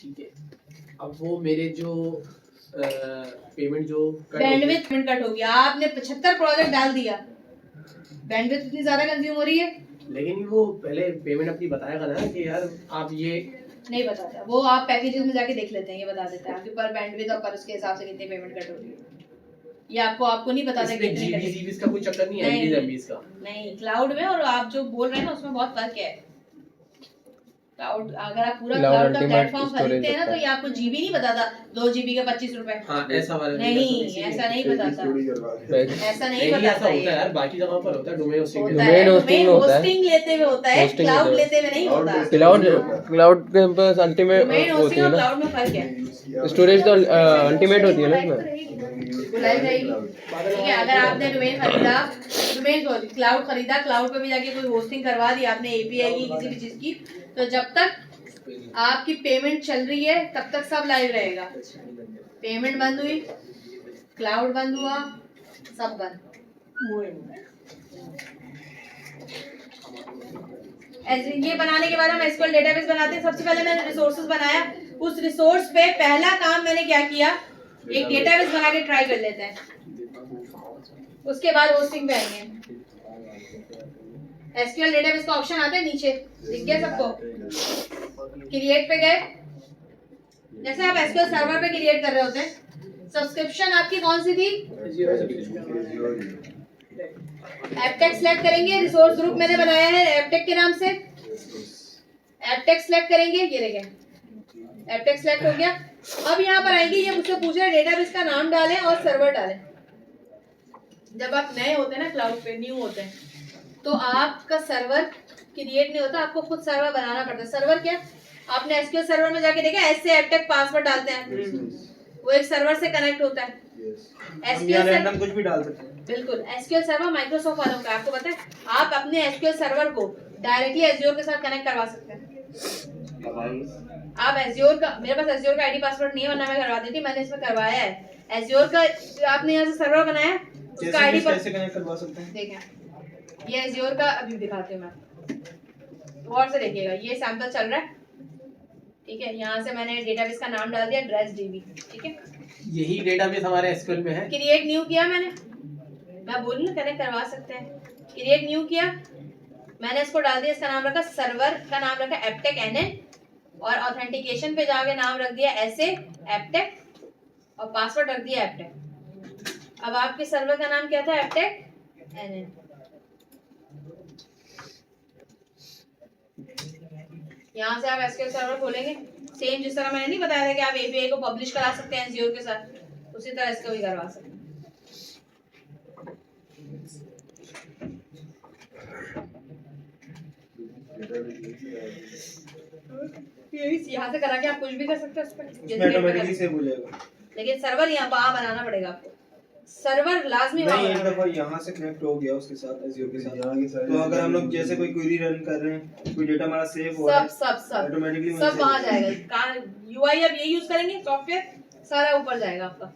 ठीक है, अब वो मेरे जो पेमेंट जो बैंडविड्थ पेमेंट कट हो गया, आपने 75 प्रोजेक्ट डाल दिया, बैंडविड्थ इतनी ज्यादा कंज्यूम हो रही है। लेकिन वो पहले पेमेंट अपनी बताएगा ना कि यार आप ये नहीं बताता वो, आप पैकेजेस में जाके देख लेते हैं, ये बता देता है आपके पर बैंडविड्थ और पर उसके हिसाब से कितनी पेमेंट कट हो रही है। ये आपको नहीं बताता कितनी जीबी का कोई चक्कर नहीं है, एमबीज का नहीं। क्लाउड में और आप जो बोल रहे हैं ना उसमें बहुत फर्क है। क्लाउड अगर आप पूरा क्लाउड का प्लेटफॉर्म खरीदते हैं ना तो ये आपको जीबी नहीं बताता, 2 जीबी का 25 रुपए। हाँ, ऐसा वाला नहीं, ऐसा नहीं बताता, ऐसा नहीं बताता होता है यार, बाकी जगह पर होता है डोमेन होस्टिंग लेते हुए होता है, क्लाउड लेते हुए नहीं होता। क्लाउड के पास अल्टीमेट होती है ना, क्लाउड में फर्क है, स्टोरेज तो अल्टीमेट होती है ना इसमें। ठीक है, अगर आपने डोमेन खरीदा, डोमेन क्लाउड खरीदा, क्लाउड पे भी जाके कोई होस्टिंग करवा दी आपने एपीआई की किसी भी चीज की, तो जब तक आपकी पेमेंट चल रही है तब तक सब लाइव रहेगा। पेमेंट बंद हुई, क्लाउड बंद हुआ, सब बंद। ये बनाने के बाद हम एसक्यूएल डेटाबेस बनाते हैं। सबसे पहले मैंने रिसोर्सेज बनाया, उस रिसोर्स पे पहला काम मैंने क्या किया, एक डेटाबेस बना के ट्राई कर लेते हैं, उसके बाद होस्टिंग पे आएंगे। एसक्यूएल डेटाबेस का ऑप्शन आता है नीचे, दिख गया सबको? क्रिएट पे गए, जैसे आप एसक्यूएल सर्वर पे क्रिएट कर रहे होते हैं। सब्सक्रिप्शन आपकी कौन सी थी? एपटेक सेलेक्ट करेंगे, रिसोर्स ग्रुप मैंने बनाया है एपटेक के नाम से, एपटेक सेलेक्ट करेंगे, ये देखिए एपटेक सेलेक्ट हो गया। अब यहाँ पर आएंगे, ये मुझसे पूछ रहे हैं डेटाबेस का नाम डालें और सर्वर डालें। जब आप नए होते हैं ना, क्लाउड पे न्यू होते हैं, तो आपका सर्वर क्रिएट नहीं होता, आपको खुद सर्वर बनाना पड़ता है। सर्वर क्या, आपने एसक्यूएल सर्वर में जाके देखा, ऐसे एपटेक पासवर्ड डालते हैं, वो एक सर्वर से कनेक्ट होता है। एसक्यूएल कुछ भी डाल सकते हैं, बिल्कुल। एसक्यूएल सर्वर माइक्रोसॉफ्ट वालों का, आपको पता है, आप अपने एसक्यूएल सर्वर को डायरेक्टली एज्योर के साथ कनेक्ट करवा सकते हैं। आप एज्योर का, मेरे पास एज्योर का आईडी पासवर्ड नहीं है, वरना मैं करवा देती, मैंने इसमें करवाया है। एज्योर का आपने यहाँ से सर्वर बनाया, उसका आईडी कैसे कनेक्ट करवा सकते हैं? देखें, ये एज्योर का अभी दिखाती हूँ मैं, गौर से देखिएगा, ये सैंपल चल रहा है, ठीक है। यहाँ से मैंने डेटाबेस का नाम डाल दिया DressDB, ठीक है। यही डेटाबेस हमारे एसक्यूएल में है। क्रिएट न्यू किया मैंने, मैं बोली ना कनेक्ट करवा सकते हैं। क्रिएट न्यू किया, मैंने इसको डाल दिया, इसका नाम रखा, सर्वर का नाम रखा एपटेक NN, और ऑथेंटिकेशन पे जाके नाम रख दिया ऐसे एपटेक, और पासवर्ड रख दिया एपटेक। अब आपके सर्वर का नाम क्या था? Aptech NN। यहाँ से आप एसक्यूएल सर्वर खोलेंगे, सेम जिस तरह मैंने नहीं बताया था कि आप एपीआई को पब्लिश करा सकते हैं एज्योर के साथ, उसी तरह इसको भी करवा सकते हैं। यहाँ से करा के आप कुछ भी कर सकते हैं, लेकिन सर्वर यहाँ वहाँ बनाना पड़ेगा आपको, सर्वर लाजमी नहीं। एक दफा यहाँ से कनेक्ट हो गया उसके साथ, एज़्योर के साथ, तो अगर हम लोग जैसे कोई क्वेरी रन कर रहे हैं, कोई डेटा हमारा सेव हो रहा है, सब ऑटोमेटिकली सब वहाँ जाएगा। यूआई अब ये यूज करेंगे, सॉफ्टवेयर सारा ऊपर जाएगा आपका।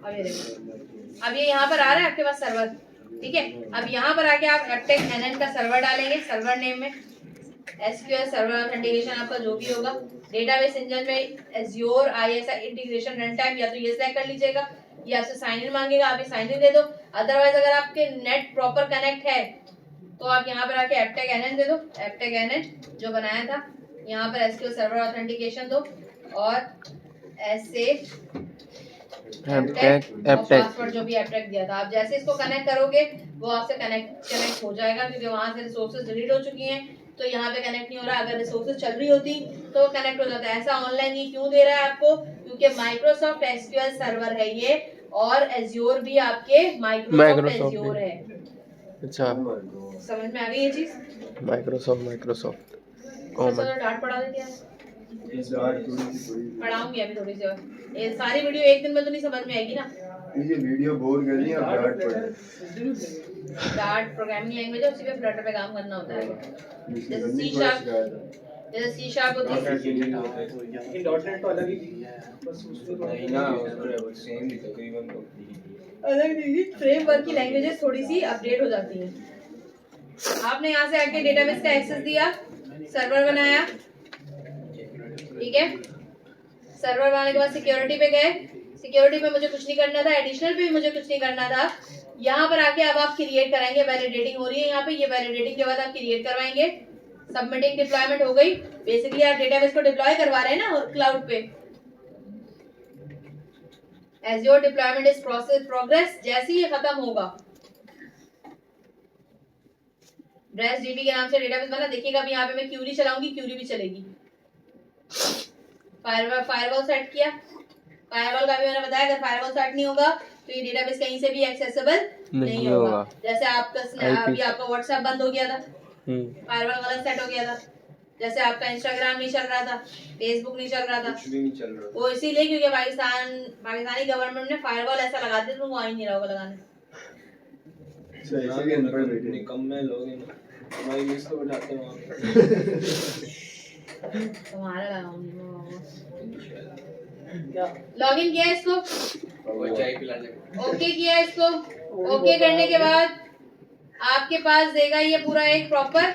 अब ये देखो, अब ये यहाँ पर आ रहा है आपके पास सर्वर, ठीक है। अब यहाँ पर आके आप एपटेक NN का सर्वर डालेंगे, सर्वर नेम में एसक्यूएल सर्वर ऑथेंटिकेशन आपका जो भी होगा, डेटाबेस इंजन में azure ISI integration run time, या तो ये सेलेक्ट कर लीजिएगा, या आपसे साइन इन मांगेगा, आप ये साइन इन दे दो। अदरवाइज अगर आपके नेट प्रॉपर कनेक्ट है तो आप यहाँ पर आके एपटेक NN दे दो, एपटेक NN जो बनाया था, यहाँ पर एसक्यूएल सर्वर ऑथेंटिकेशन दो, और ऐसे पासवर्ड जो भी एपटेक दिया था, आप जैसे इसको कनेक्ट करोगे वो आपसे कनेक्ट हो जाएगा, क्योंकि वहां से रिसोर्सेज डिलीट हो चुकी हैं, तो यहाँ पे कनेक्ट नहीं हो रहा। अगर रिसोर्सेज चल रही होती तो कनेक्ट हो जाता है। ऐसा ऑनलाइन ये क्यों दे रहा है आपको? क्योंकि माइक्रोसॉफ्ट एसक्यूएल सर्वर है ये, और एज्योर भी आपके माइक्रोसॉफ्ट एज्योर है। अच्छा, समझ में आ गई ये चीज? माइक्रोसॉफ्ट चलो डांट पढ़ा देती है, पढ़ाऊंगी अभी थोड़ी सी और। ये सारी वीडियो एक दिन में तो नहीं समझ में आएगी ना, ये वीडियो बोर कर रही है, आप डार्ट पढ़। डार्ट प्रोग्रामिंग लैंग्वेज है, उसी पे फ्लटर पे काम करना होता है। जैसे सी शार्प होती है, लेकिन डॉटनेट तो अलग ही है, बस उसमें तो नहीं ना, उसमें सेम ही तकरीबन अलग नहीं, फ्रेमवर्क की लैंग्वेजेस थोड़ी सी अपडेट हो जाती हैं। आपने यहाँ से आके डेटाबेस का एक्सेस दिया, सर्वर बनाया, ठीक है। सर्वर बनाने के बाद सिक्योरिटी पे गए, सिक्योरिटी पे मुझे कुछ नहीं करना था, एडिशनल पे भी मुझे कुछ नहीं करना था। यहाँ पर आके अब आप क्रिएट कराएंगे, वैलिडेटिंग हो रही है यहाँ पे, ये वैलिडेटिंग के बाद आप क्रिएट करवाएंगे। सबमिटिंग डिप्लॉयमेंट हो गई, बेसिकली आप डेटाबेस को डिप्लॉय करवा रहे हैं ना क्लाउड पे। Azure डिप्लॉयमेंट इज प्रोग्रेस, जैसे ही ये खत्म होगा DressDB के नाम से डेटाबेस बना, देखिएगा अभी यहाँ पे मैं क्यूरी चलाऊंगी, क्यूरी भी चलेगी। फायरवॉल सेट किया, फायरवॉल का भी मैंने बताया अगर फायरवॉल सेट नहीं होगा तो ये डेटाबेस कहीं से भी एक्सेसिबल नहीं होगा। जैसे आपका अभी आपका व्हाट्सएप बंद हो गया था, फायरवॉल गलत सेट हो गया था। जैसे आपका इंस्टाग्राम नहीं चल रहा था, फेसबुक नहीं चल रहा था, कुछ भी नहीं चल रहा। वो इसीलिए क्योंकि पाकिस्तानी गवर्नमेंट ने फायरवॉल ऐसा लगा दिया तो वो आ ही नहीं रहा होगा लगाने। ऐसे भी अनपढ़ बैठे निकम्मे लोग हैं, हमारी लिस्ट को बैठाते हैं वहाँ पे। तुम्हारा लगाऊंगी लॉगिन किया इसको, चाय पिलाने को। ओके किया इसको। ओके करने के बाद आपके पास देगा ये पूरा एक प्रॉपर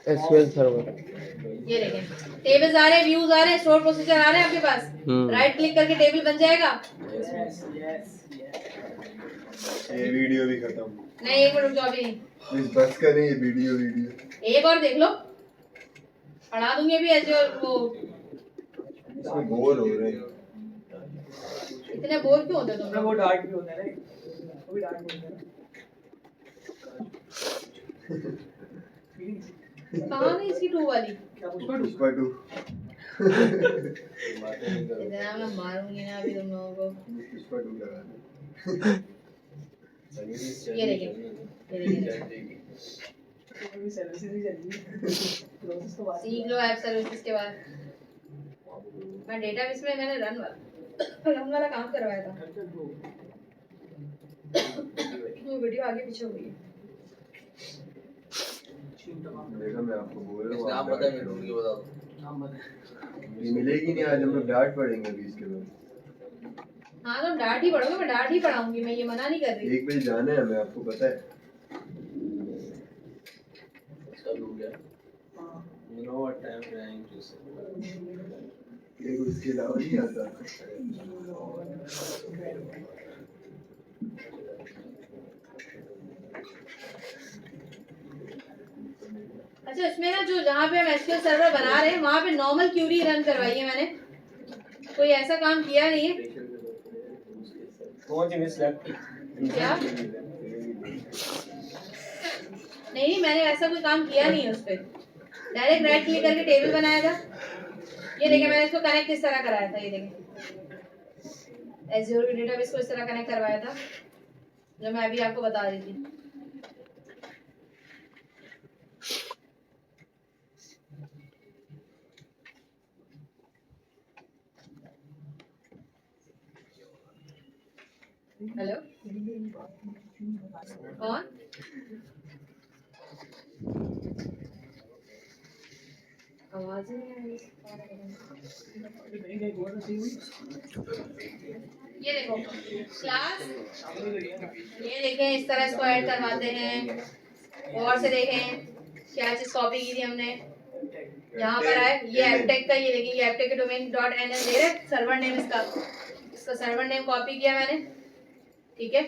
एसक्यूएल सर्वर। ये देखें टेबल्स आ रहे हैं, व्यूज आ रहे हैं, स्टोर प्रोसीजर आ रहे हैं आपके पास। राइट क्लिक करके टेबल बन जाएगा। ये वीडियो भी खत्म। नहीं एक मिनट रुक जाओ, अभी नहीं, इस बस का नहीं, ये वीडियो एक और देख लो, पढ़ा दूंगी अभी ऐसे। और वो इसमें बोर हो रहे हैं। इतने बोर क्यों होते तुम लोग? वो डार्क भी होता है ना, वो भी डार्क होता है। कहाँ गई इसकी 2 वाली? क्या पुष्पा पुष्पा 2 इतना मैं मारूंगी ना अभी तुम लोगों को। पुष्पा 2 लगा ये देखें, ये देखें, भी सर्विसेज ही चली प्रोसेस तो बात सीख लो ऐप सर्विसेज के बाद। मैं डेटाबेस में मैंने रन वाला काम करवाया था। वो वीडियो आगे पीछे हो गई है। देखो मैं आपको बोल रहा हूँ, नाम बता, मैं ढूंढ के बता दूं। नाम बता। ये मिलेगी नहीं आज, हम लोग डांट पड़ेंगे अभी इसके बाद। हाँ तो डांट ही पढ़ोगे, मैं डांट ही पढ़ाऊंगी, मैं ये मना नहीं कर रही। 1 बजे जाना है हमें, आपको पता है। सब हो गया। You know what time trying to say. ये उसके अलावा नहीं आता। अच्छा इसमें ना जो जहाँ पे हम एसक्यूएल सर्वर बना रहे हैं वहाँ पे नॉर्मल क्यूरी रन करवाई है मैंने, कोई ऐसा काम किया नहीं है। कौन सी मिस लेफ्ट? क्या? नहीं मैंने ऐसा कोई काम किया नहीं है उस पर। डायरेक्ट राइट क्लिक करके टेबल बनाया था। ये देखिए मैंने इसको कनेक्ट किस तरह कराया था, ये देखिए एज़्योर डेटाबेस को इस तरह कनेक्ट करवाया था जो मैं अभी आपको बता रही थी। हेलो कौन? आवाज ही नहीं आ रही। ये देखो क्लास, ये देखें इस तरह इसको ऐड करवाते हैं। और से देखें क्या चीज कॉपी की थी हमने, यहाँ पर आए ये एपटेक का, ये देखिए ये एपटेक के डोमेन .nl दे रहे, सर्वर नेम इसका सर्वर नेम कॉपी किया मैंने, ठीक है।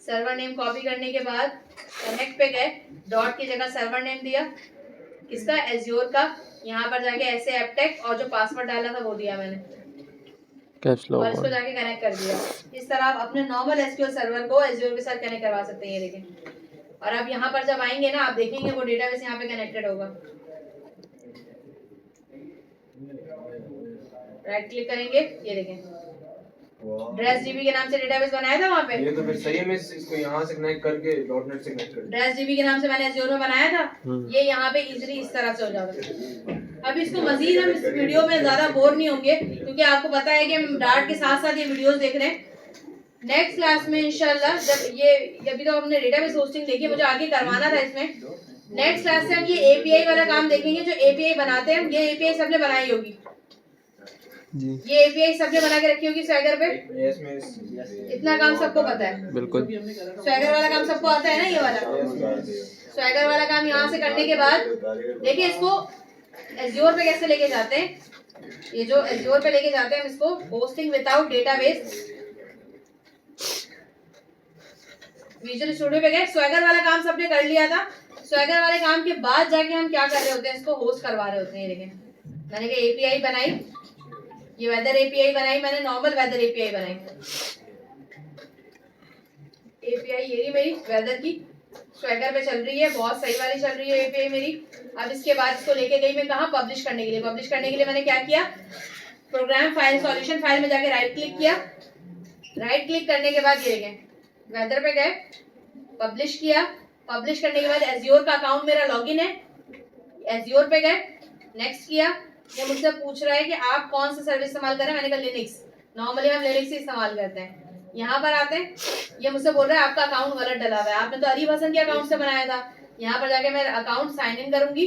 सर्वर नेम कॉपी करने के बाद कनेक्ट पे गए, डॉट की जगह सर्वर नेम दिया किसका, एज़्योर का। यहाँ पर जाके ऐसे एपटेक और जो पासवर्ड डाला था वो दिया मैंने, और इसको जाके कनेक्ट कर दिया। इस तरह आप अपने नॉर्मल एसक्यूएल सर्वर को एज़्योर के साथ कनेक्ट करवा सकते हैं। ये देखें, और अब यहाँ पर जब आएंगे ना आप देखेंगे वो डेटाबेस यहाँ पे कनेक्टेड होगा। राइट क्लिक करेंगे, ये देखें DressDB के नाम से डेटाबेस बनाया था वहाँ पे। ये तो फिर सही है, मैं इसको यहाँ से कनेक्ट करके .NET से कनेक्ट कर DressDB के नाम से मैंने एज़्योर में बनाया था। ये यहाँ पे इजीली इस तरह से हो जाता। अब इसको मजीद हम इस वीडियो में ज्यादा बोर नहीं होंगे क्योंकि आपको पता है कि हम डार्ट के साथ साथ ये वीडियोस देख रहे हैं। नेक्स्ट क्लास में इंशाल्लाह जब ये अभी तो हमने डेटाबेस होस्टिंग देखी, मुझे आगे करवाना था इसमें। नेक्स्ट क्लास से हम ये एपीआई वाला काम देखेंगे, जो एपीआई बनाते हैं। ये एपीआई सबने बनाई होगी, जी ये एपीआई सबने बना के रखी होगी स्वैगर पे। Yes miss. इतना काम सबको पता है। बिल्कुल। स्वैगर वाला काम सबको आता है ना, ये वाला स्वैगर वाला काम यहाँ से करने के बाद देखिए इसको एज़्योर पे कैसे लेके जाते हैं। ये जो एज़्योर पे लेके जाते हैं हम इसको hosting without database, visual studio पे गए। स्वैगर वाला काम सबने कर लिया था। स्वैगर वाले काम के बाद जाके हम क्या कर रहे होते हैं, इसको होस्ट करवा रहे होते हैं। ये देखें मैंने क्या एपीआई बनाई, ये वेदर एपीआई बनाई मैंने, नॉर्मल वेदर एपीआई बनाई। एपीआई ये रही मेरी वेदर की, स्वैगर पे चल रही है, बहुत सही वाली चल रही है एपीआई मेरी। अब इसके बाद इसको लेके गई मैं कहाँ, पब्लिश करने के लिए। पब्लिश करने के लिए मैंने क्या किया, प्रोग्राम फाइल सॉल्यूशन फाइल में जाके राइट क्लिक किया। राइट क्लिक करने के बाद ये गए वेदर पे गए, पब्लिश किया। पब्लिश करने के बाद एज़्योर का अकाउंट मेरा लॉगिन है, एज़्योर पे गए, नेक्स्ट किया। ये मुझसे पूछ रहा है कि आप कौन सा सर्विस इस्तेमाल कर रहे हैं। मैंने कहा लिनक्स, नॉर्मली हम लिनक्स ही इस्तेमाल करते हैं। यहाँ पर आते हैं, ये मुझसे बोल रहा है आपका अकाउंट गलत डला हुआ है, आपने तो अली हसन के अकाउंट से बनाया था। यहाँ पर जाके मैं अकाउंट साइन इन करूंगी।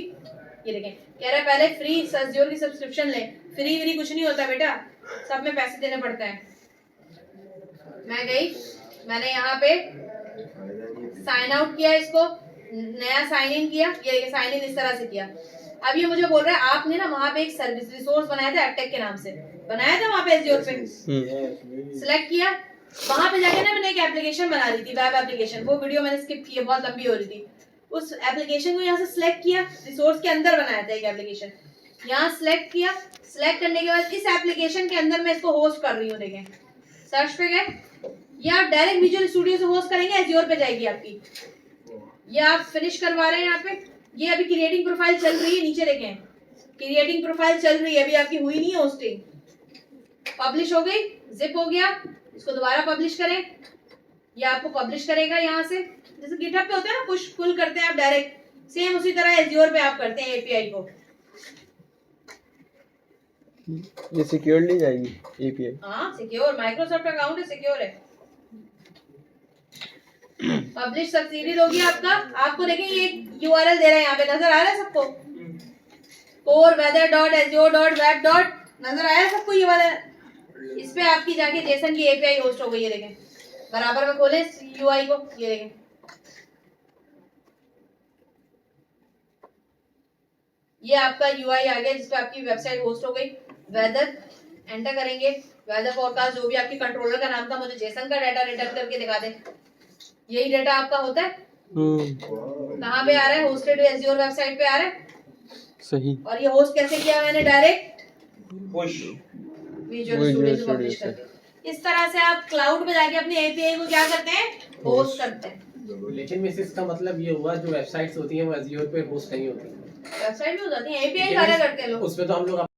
ये देखें कह रहा है पहले फ्री एज़्योर की सब्सक्रिप्शन ले। फ्री व्री कुछ नहीं होता बेटा, सब में पैसे देने पड़ते हैं। मैं गई, मैंने यहाँ पे साइन आउट किया, इसको नया साइन इन किया। ये देखिए साइन इन इस तरह से किया। अब ये मुझे बोल रहा है आपने ना वहाँ पे एक सर्विस रिसोर्स बनाया था एपटेक के नाम से, बनाया था वहाँ पे एज़्योर पे। सिलेक्ट किया, वहाँ पे जाके ना मैंने एक एप्लीकेशन बना ली थी, वेब एप्लीकेशन। वो वीडियो मैंने स्किप की है, बहुत लंबी हो रही थी। उस एप्लीकेशन को यहाँ से सिलेक्ट किया, रिसोर्स के अंदर बनाया था एक एप्लीकेशन। यहाँ सिलेक्ट किया, सिलेक्ट करने के बाद इस एप्लीकेशन के अंदर मैं इसको होस्ट कर रही हूँ। देखें सर्च पे गए, ये आप डायरेक्ट विजुअल स्टूडियो से होस्ट करेंगे, एज़्योर पे जाएगी आपकी। ये आप फिनिश करवा रहे हैं यहाँ पे। ये अभी क्रिएटिंग प्रोफाइल चल रही है, नीचे देखें क्रिएटिंग प्रोफाइल चल रही है, अभी आपकी हुई नहीं है होस्टिंग। पब्लिश हो गई, जिप हो गया, इसको दोबारा पब्लिश करें। ये आपको पब्लिश करेगा यहाँ से, जैसे गिटहब पे होता है ना पुश पुल करते हैं आप डायरेक्ट, सेम उसी तरह एज़्योर पे आप करते हैं एपीआई को। ये सिक्योरली जाएगी एपीआई। हाँ सिक्योर, माइक्रोसॉफ्ट अकाउंट है, सिक्योर है। पब्लिश सक्सीडेड हो गया आपका। आपको देखें ये यूआरएल दे रहा है, यहाँ पे नजर आ रहा है सबको, coreweather.azure.web. नजर आया सबको ये वाला। इस पे आपकी जाके जेसन की एपीआई होस्ट हो गई। ये देखें बराबर में खोले यूआई को, ये देखें ये आपका यूआई आ गया जिसपे आपकी वेबसाइट होस्ट हो गई। वेदर एंटर करेंगे, वेदर फोरकास्ट जो भी आपकी कंट्रोलर का नाम था, मुझे जेसन का डाटा रिटर्न करके दिखा दें। यही डाटा आपका होता है। कहाँ पे आ रहा है, होस्टेड एज़्योर वेबसाइट पे आ रहा है। सही। और ये होस्ट कैसे किया मैंने, डायरेक्ट पुश विजुअल स्टूडियो से पब्लिश करके। इस तरह से आप क्लाउड पे जाके अपने एपीआई को क्या करते हैं, होस्ट करते हैं। लेकिन मिस इसका मतलब ये हुआ जो वेबसाइट्स होती हैं वो एज़्योर पे होस्ट नहीं होती, वेबसाइट भी हो जाती है, एपीआई सारे करते हैं लोग। उसमें तो हम लोग